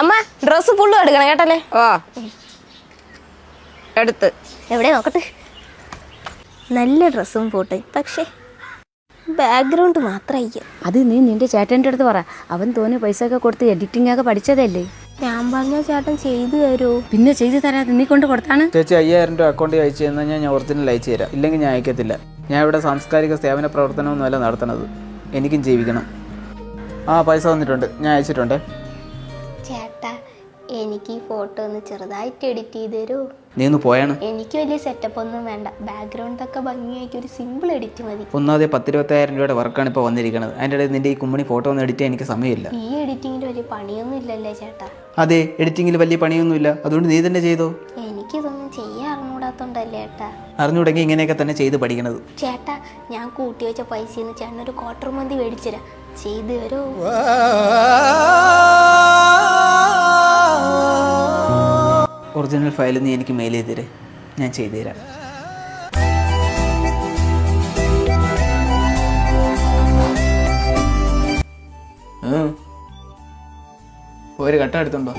അമ്മ ഡ്രസ്സ് ഫുള്ളും എടുക്കണം കേട്ടല്ലേ? ഓ എടുത്ത് എവിടെ നോക്കട്ടെ. നല്ല ഡ്രസ്സും പോട്ടെ, പക്ഷേ ബാക്ക്ഗ്രൗണ്ട് മാത്രമായി. അത് നീ നിന്റെ ചേട്ടൻ്റെ അടുത്ത് പറ. അവൻ തോന്നിയ പൈസ ഒക്കെ കൊടുത്ത് എഡിറ്റിംഗ് ഒക്കെ പഠിച്ചതല്ലേ. ഞാൻ പറഞ്ഞ ചേട്ടൻ ചെയ്തു തരുമോ? പിന്നെ ചെയ്തു തരാതെ നീ കൊണ്ട് കൊടുത്താണ്. ചേച്ചി 5000 രൂപ അക്കൗണ്ടിൽ അയച്ചു തന്നാൽ ഞാൻ ഒറിജിനൽ അയച്ചു തരാം. ഇല്ലെങ്കിൽ ഞാൻ അയക്കത്തില്ല. ഞാൻ ഇവിടെ സാംസ്കാരിക സേവന പ്രവർത്തനമൊന്നുമല്ല നടത്തണത്. എനിക്കും ജീവിക്കണം. പൈസ വന്നിട്ടുണ്ട്, ഞാൻ അയച്ചിട്ടുണ്ട്. ചേട്ടാ എനിക്ക് ഈ ഫോട്ടോ ഒന്ന് ചെറുതായിട്ട് എഡിറ്റ് ചെയ്ത് തരുമോ? നീ ഒന്ന് പോയാണ്. എനിക്ക് വലിയ സെറ്റപ്പ് ഒന്നും വേണ്ട, ബാക്ക്ഗ്രൗണ്ട് ഒക്കെ ഭംഗിയായിട്ട് ഒരു സിമ്പിൾ എഡിറ്റ് മതി. ഒന്നാമത് 10-25,000 രൂപയുടെ വർക്കാണ് ഇപ്പോൾ വന്നിരിക്കുന്നത്. അതിൻ്റെ ഇടയിൽ നിന്റെ ഈ കുമ്മണി ഫോട്ടോ ഒന്നും എഡിറ്റ് ചെയ്യാൻ എനിക്ക് സമയമില്ല. ഈ എഡിറ്റിങ്ങിൽ വലിയ പണിയൊന്നും ഇല്ലല്ലേ ചേട്ടാ? അതെ, എഡിറ്റിങ്ങിൽ വലിയ പണിയൊന്നുമില്ല. അതുകൊണ്ട് നീ തന്നെ ചെയ്തോ. എനിക്കിതൊന്നും ചെയ്യാൻ അറിഞ്ഞൂടാത്തോണ്ടല്ലേ ചേട്ടാ. അറിഞ്ഞുകൂടെങ്കിൽ ഇങ്ങനെയൊക്കെ തന്നെ ചെയ്ത് പഠിക്കണത്. ചേട്ടാ ഞാൻ കൂട്ടി വെച്ച പൈസയിൽ നിന്ന് ചേട്ടൻ ഒരു ക്വാർട്ടർ മന്തി മേടിച്ചുതരാം, ചെയ്തു തരുമോ? ഒറിജിനൽ ഫയൽ നീ എനിക്ക് മെയിൽ ചെയ്ത് തരേ, ഞാൻ ചെയ്തു തരാം. ഒരു ഘട്ടം എടുത്തുണ്ടോ?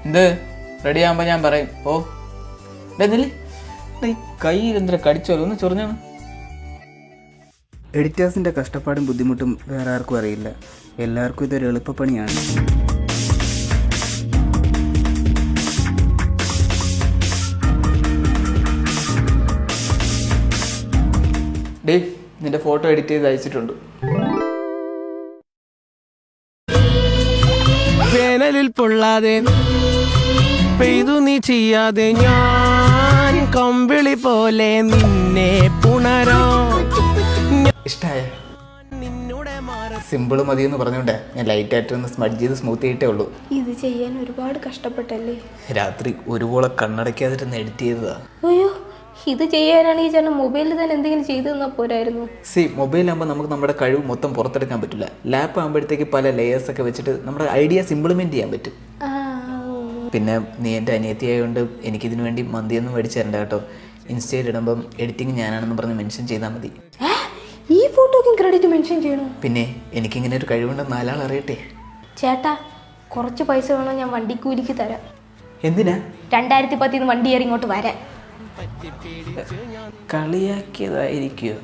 എന്ത് റെഡി ആകുമ്പോൾ ഞാൻ പറയും. കൈ എന്തിനാ കടിച്ചോലോ, ഒന്ന് ചൊറിഞ്ഞാണ്. എഡിറ്റേഴ്സിൻ്റെ കഷ്ടപ്പാടും ബുദ്ധിമുട്ടും വേറെ ആർക്കും അറിയില്ല. എല്ലാവർക്കും ഇതൊരു എളുപ്പപ്പണിയാണ്. ഡേ, നിന്റെ ഫോട്ടോ എഡിറ്റ് ചെയ്ത് അയച്ചിട്ടുണ്ട്. വേനലിൽ പൊള്ളാതെ പെയ്തു നീ ചെയ്യാതെ ഞാൻ കമ്പിളി പോലെ നിന്നെ പുണരോ. ഇഷ്ടായ സിമ്പിൾ മതി എന്ന് പറഞ്ഞോണ്ടേ ഞാൻ ലൈറ്റായിട്ട് ഒന്ന് സ്മഡ്ജ് ചെയ്ത് സ്മൂത്ത് ചെയ്തിട്ടേ ഉള്ളൂ. ഇത് ചെയ്യാൻ ഒരുപാട് കഷ്ടപ്പെട്ടല്ലേ? രാത്രി ഒരുപോലെ കണ്ണടയ്ക്കാതിരുന്ന് എഡിറ്റ് ചെയ്തതാ. അയ്യോ, ഇത് ചെയ്യാനാണെങ്കിൽ ചേട്ടൻ മൊബൈലിൽ തന്നെ എന്തെങ്കിലും ചെയ്തു തന്നാൽ പോരായിരുന്നു? മൊബൈലാകുമ്പോൾ നമുക്ക് നമ്മുടെ കഴിവ് മൊത്തം പുറത്തെടുക്കാൻ പറ്റില്ല. ലാപ്പ് ആകുമ്പോഴത്തേക്ക് പല ലെയേഴ്സ് ഒക്കെ വെച്ചിട്ട് നമ്മുടെ ഐഡിയാസ് ഇംപ്ലിമെന്റ് ചെയ്യാൻ പറ്റും. പിന്നെ നീ എൻ്റെ അനിയത്തിയായതുകൊണ്ട് എനിക്കിതിനു വേണ്ടി മന്തിയൊന്നും മേടിച്ചു തരണ്ട കേട്ടോ. ഇൻസ്റ്റയിൽ ഇടുമ്പം എഡിറ്റിംഗ് ഞാനാണെന്ന് പറഞ്ഞ് മെൻഷൻ ചെയ്താൽ മതി. ഈ ഫോട്ടോക്കും ക്രെഡിറ്റ് മെൻഷൻ ചെയ്യണോ? പിന്നെ എനിക്കിങ്ങനെ ഒരു കഴിവുണ്ടെന്ന് 4 ആൾ അറിയട്ടെ. ചേട്ടാ കുറച്ച് പൈസ വേണോ, ഞാൻ വണ്ടിക്കൂലിക്ക് തരാം. എന്തിനാ? 2010 വണ്ടി കയറി ഇങ്ങോട്ട് വരാൻ. കളിയാക്കിയതായിരിക്കുമോ?